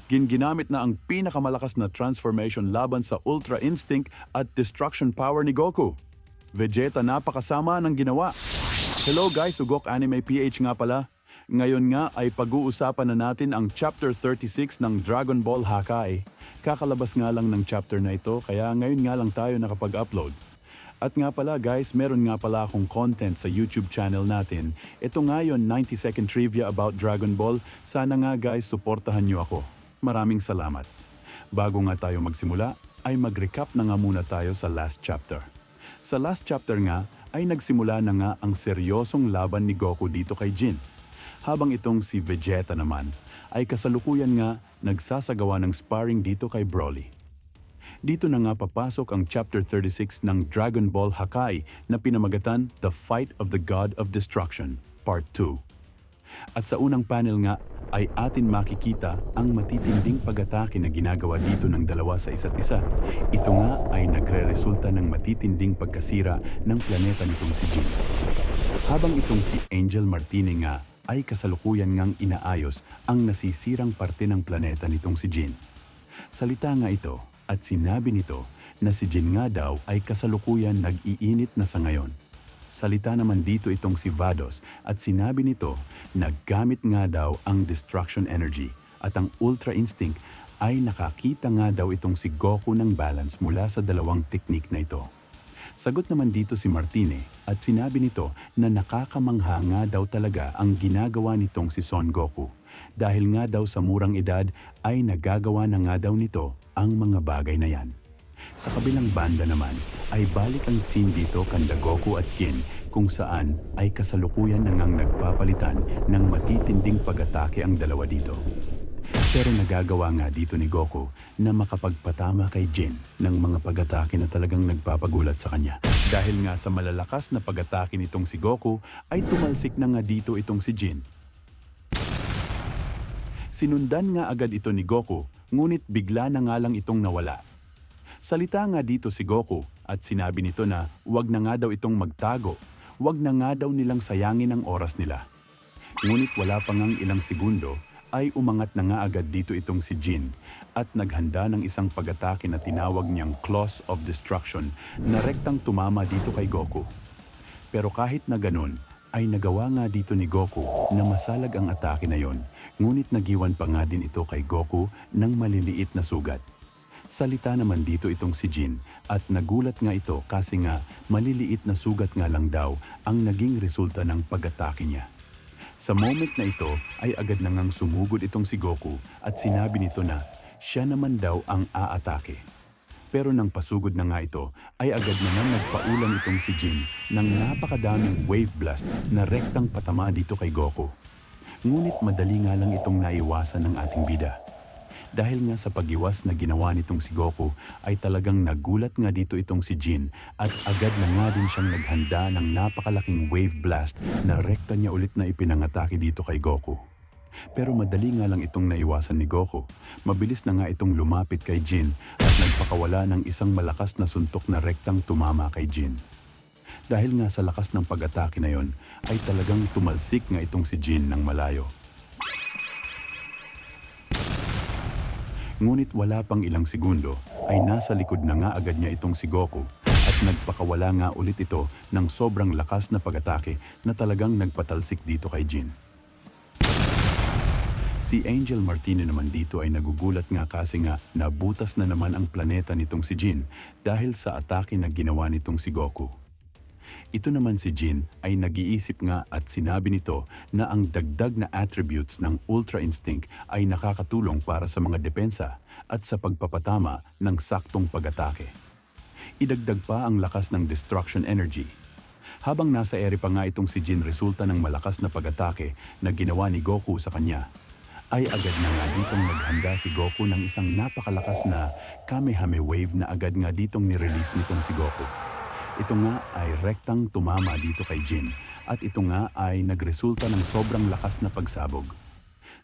Ginamit na ang pinakamalakas na transformation laban sa Ultra Instinct at Destruction Power ni Goku. Vegeta napakasama ng ginawa. Hello guys, Ugok Anime PH nga pala. Ngayon nga ay pag-uusapan na natin ang Chapter 36 ng Dragon Ball Hakai. Kakalabas nga lang ng chapter na ito kaya ngayon nga lang tayo nakapag-upload. At nga pala guys, meron nga pala akong content sa YouTube channel natin. Ito nga yon 90-second trivia about Dragon Ball. Sana nga guys, suportahan nyo ako. Maraming salamat. Bago nga tayo magsimula, ay mag-recap na nga muna tayo sa last chapter. Sa last chapter nga, ay nagsimula na nga ang seryosong laban ni Goku dito kay Jin. Habang itong si Vegeta naman, ay kasalukuyan nga nagsasagawa ng sparring dito kay Broly. Dito na nga papasok ang Chapter 36 ng Dragon Ball Hakai na pinamagatan The Fight of the God of Destruction, Part 2. At sa unang panel nga ay atin makikita ang matitinding pag-atake na ginagawa dito ng dalawa sa isa't isa. Ito nga ay nagre-resulta ng matitinding pagkasira ng planeta nitong si Jin. Habang itong si Angel Martine nga ay kasalukuyan ngang inaayos ang nasisirang parte ng planeta nitong si Jin. Salita nga ito at sinabi nito na si Jin nga daw ay kasalukuyan nag-iinit na sa ngayon. Salita naman dito itong si Vados at sinabi nito na gamit nga daw ang Destruction Energy at ang Ultra Instinct ay nakakita nga daw itong si Goku ng balance mula sa dalawang teknik na ito. Sagot naman dito si Martine at sinabi nito na nakakamangha nga daw talaga ang ginagawa nitong si Son Goku dahil nga daw sa murang edad ay nagagawa na nga daw nito ang mga bagay na yan. Sa kabilang banda naman ay balik ang scene dito kanda Goku at Jin kung saan ay kasalukuyan na ngang nagpapalitan ng matitinding pag-atake ang dalawa dito. Pero nagagawa nga dito ni Goku na makapagpatama kay Jin ng mga pag-atake na talagang nagpapagulat sa kanya. Dahil nga sa malalakas na pag-atake nitong si Goku ay tumalsik na nga dito itong si Jin. Sinundan nga agad ito ni Goku ngunit bigla na nga lang itong nawala. Salita nga dito si Goku at sinabi nito na wag na nga daw itong magtago, wag na nga daw nilang sayangin ang oras nila. Ngunit wala pa ngang ilang segundo ay umangat na nga agad dito itong si Jin at naghanda ng isang pag-atake na tinawag niyang Claws of Destruction na rektang tumama dito kay Goku. Pero kahit na ganun, ay nagawa nga dito ni Goku na masalag ang atake na yon, ngunit nagiwan pa nga din ito kay Goku ng maliliit na sugat. Salita naman dito itong si Jin at nagulat nga ito kasi nga maliliit na sugat nga lang daw ang naging resulta ng pag-atake niya. Sa moment na ito ay agad na ngang sumugod itong si Goku at sinabi nito na siya naman daw ang aatake. Pero nang pasugod na nga ito ay agad naman nagpaulan itong si Jin ng napakadaming wave blast na rektang patama dito kay Goku. Ngunit madali nga lang itong naiwasan ng ating bida. Dahil nga sa pag-iwas na ginawa nitong si Goku ay talagang nagulat nga dito itong si Jin at agad na nga din siyang naghanda ng napakalaking wave blast na rekta niya ulit na ipinangatake dito kay Goku. Pero madali nga lang itong naiwasan ni Goku. Mabilis na nga itong lumapit kay Jin at nagpakawala ng isang malakas na suntok na rektang tumama kay Jin. Dahil nga sa lakas ng pag-atake na yon ay talagang tumalsik nga itong si Jin ng malayo. Ngunit wala pang ilang segundo ay nasa likod na nga agad niya itong si Goku at nagpakawala nga ulit ito ng sobrang lakas na pag-atake na talagang nagpatalsik dito kay Jin. Si Angel Martine naman dito ay nagugulat nga kasi nga nabutas na naman ang planeta nitong si Jin dahil sa atake na ginawa nitong si Goku. Ito naman si Jin ay nag-iisip nga at sinabi nito na ang dagdag na attributes ng Ultra Instinct ay nakakatulong para sa mga depensa at sa pagpapatama ng saktong pag-atake. Idagdag pa ang lakas ng Destruction Energy. Habang nasa ere pa nga itong si Jin resulta ng malakas na pag-atake na ginawa ni Goku sa kanya, ay agad na nga ditong naghanda si Goku ng isang napakalakas na Kamehame Wave na agad nga ditong nirelease nitong si Goku. Ito nga ay rektang tumama dito kay Jin at ito nga ay nagresulta ng sobrang lakas na pagsabog.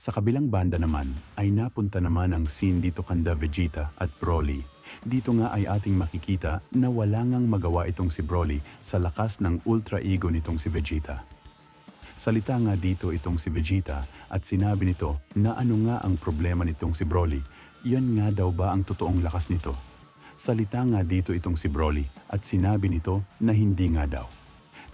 Sa kabilang banda naman ay napunta naman ang scene dito kanda Vegeta at Broly. Dito nga ay ating makikita na wala ngang magawa itong si Broly sa lakas ng ultra ego nitong si Vegeta. Salita nga dito itong si Vegeta at sinabi nito na ano nga ang problema nitong si Broly. Yan nga daw ba ang totoong lakas nito? Salita nga dito itong si Broly at sinabi nito na hindi nga daw.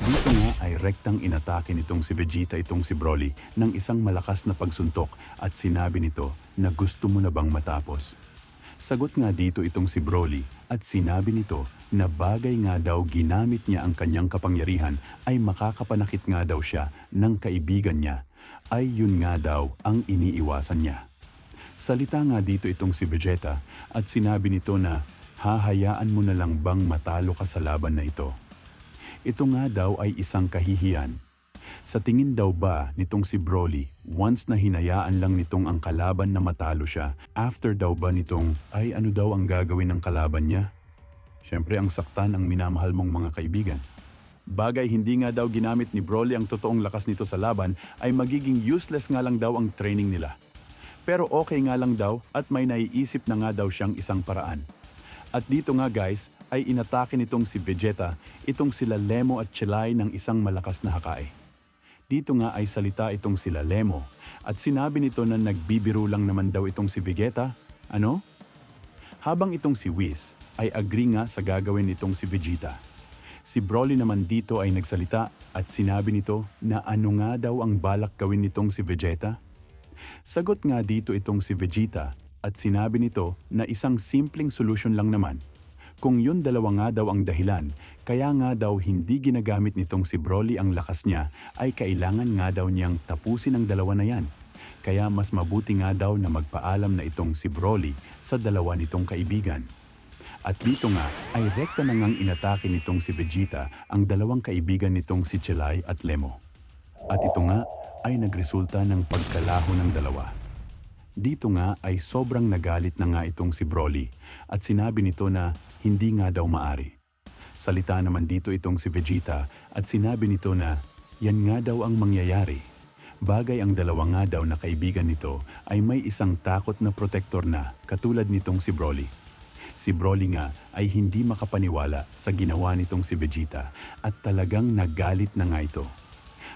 Dito nga ay rektang inatake nitong si Vegeta itong si Broly ng isang malakas na pagsuntok at sinabi nito na gusto mo na bang matapos? Sagot nga dito itong si Broly at sinabi nito na bagay nga daw ginamit niya ang kanyang kapangyarihan ay makakapanakit nga daw siya ng kaibigan niya, ay yun nga daw ang iniiwasan niya. Salita nga dito itong si Vegeta at sinabi nito na hahayaan mo na lang bang matalo ka sa laban na ito? Ito nga daw ay isang kahihiyan. Sa tingin daw ba nitong si Broly, once na hinayaan lang nitong ang kalaban na matalo siya, after daw ba nitong ay ano daw ang gagawin ng kalaban niya? Siyempre ang saktan ang minamahal mong mga kaibigan. Bagay hindi nga daw ginamit ni Broly ang totoong lakas nito sa laban ay magiging useless nga lang daw ang training nila. Pero okay nga lang daw at may naiisip na nga daw siyang isang paraan. At dito nga guys, ay inatake nitong si Vegeta, itong sila Lemo at Chelai ng isang malakas na hakae. Dito nga ay salita itong sila Lemo at sinabi nito na nagbibiro lang naman daw itong si Vegeta. Ano? Habang itong si Whis ay agree nga sa gagawin nitong si Vegeta. Si Broly naman dito ay nagsalita at sinabi nito na ano nga daw ang balak gawin nitong si Vegeta. Sagot nga dito itong si Vegeta at sinabi nito na isang simpleng solusyon lang naman. Kung yun dalawa nga daw ang dahilan, kaya nga daw hindi ginagamit nitong si Broly ang lakas niya, ay kailangan nga daw niyang tapusin ang dalawa na yan. Kaya mas mabuti nga daw na magpaalam na itong si Broly sa dalawa nitong kaibigan. At dito nga ay rekta na ngang inatake nitong si Vegeta ang dalawang kaibigan nitong si Chelai at Lemo. At ito nga ay nagresulta ng pagkalaho ng dalawa. Dito nga ay sobrang nagalit na nga itong si Broly at sinabi nito na hindi nga daw maari. Salita naman dito itong si Vegeta at sinabi nito na yan nga daw ang mangyayari. Bagay ang dalawa nga daw na kaibigan nito ay may isang takot na protector na katulad nitong si Broly. Si Broly nga ay hindi makapaniwala sa ginawa nitong si Vegeta at talagang nagalit na nga ito.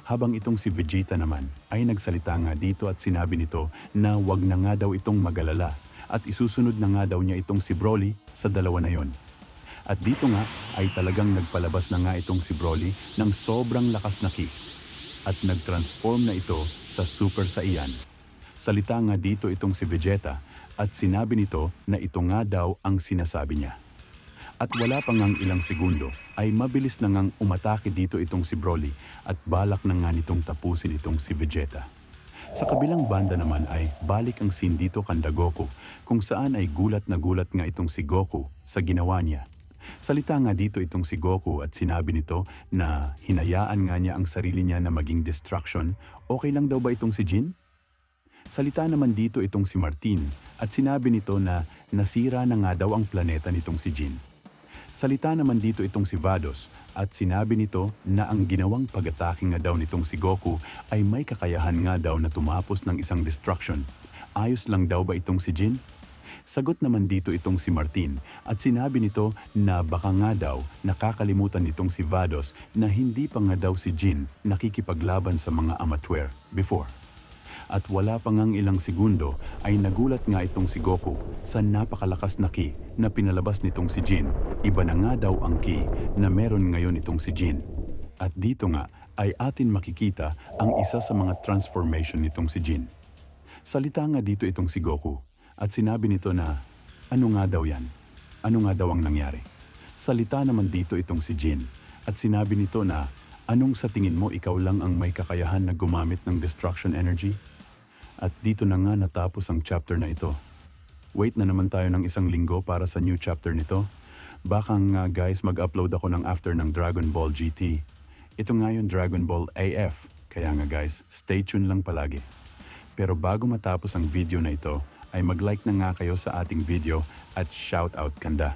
Habang itong si Vegeta naman ay nagsalita nga dito at sinabi nito na wag na nga daw itong magalala at isusunod na nga daw niya itong si Broly sa dalawa na yon. At dito nga ay talagang nagpalabas na nga itong si Broly ng sobrang lakas na ki at nagtransform na ito sa Super Saiyan. Salita nga dito itong si Vegeta at sinabi nito na ito nga daw ang sinasabi niya. At wala pa ngang ilang segundo ay mabilis na ngang umatake dito itong si Broly at balak na nga nitong tapusin itong si Vegeta. Sa kabilang banda naman ay balik ang scene dito kanda Goku kung saan ay gulat na gulat nga itong si Goku sa ginawa niya. Salita nga dito itong si Goku at sinabi nito na hinayaan nga niya ang sarili niya na maging distraction. Okay lang daw ba itong si Jin? Salita naman dito itong si Martin at sinabi nito na nasira na nga daw ang planeta nitong si Jin. Salita naman dito itong si Vados at sinabi nito na ang ginawang pag-atake nga daw nitong si Goku ay may kakayahan nga daw na tumapos ng isang destruction. Ayos lang daw ba itong si Jin? Sagot naman dito itong si Martin at sinabi nito na baka nga daw nakakalimutan nitong si Vados na hindi pa nga daw si Jin nakikipaglaban sa mga amateur before. At wala pa ngang ilang segundo ay nagulat nga itong si Goku sa napakalakas na ki na pinalabas nitong si Jin. Iba na nga daw ang ki na meron ngayon itong si Jin. At dito nga ay atin makikita ang isa sa mga transformation nitong si Jin. Salita nga dito itong si Goku at sinabi nito na ano nga daw yan? Ano nga daw ang nangyari? Salita naman dito itong si Jin at sinabi nito na anong sa tingin mo ikaw lang ang may kakayahan na gumamit ng destruction energy? At dito na nga natapos ang chapter na ito. Wait na naman tayo ng isang linggo para sa new chapter nito. Baka nga guys mag-upload ako ng after ng Dragon Ball GT. Ito nga yung Dragon Ball AF. Kaya nga guys, stay tuned lang palagi. Pero bago matapos ang video na ito, ay mag-like na nga kayo sa ating video at shout out kanda.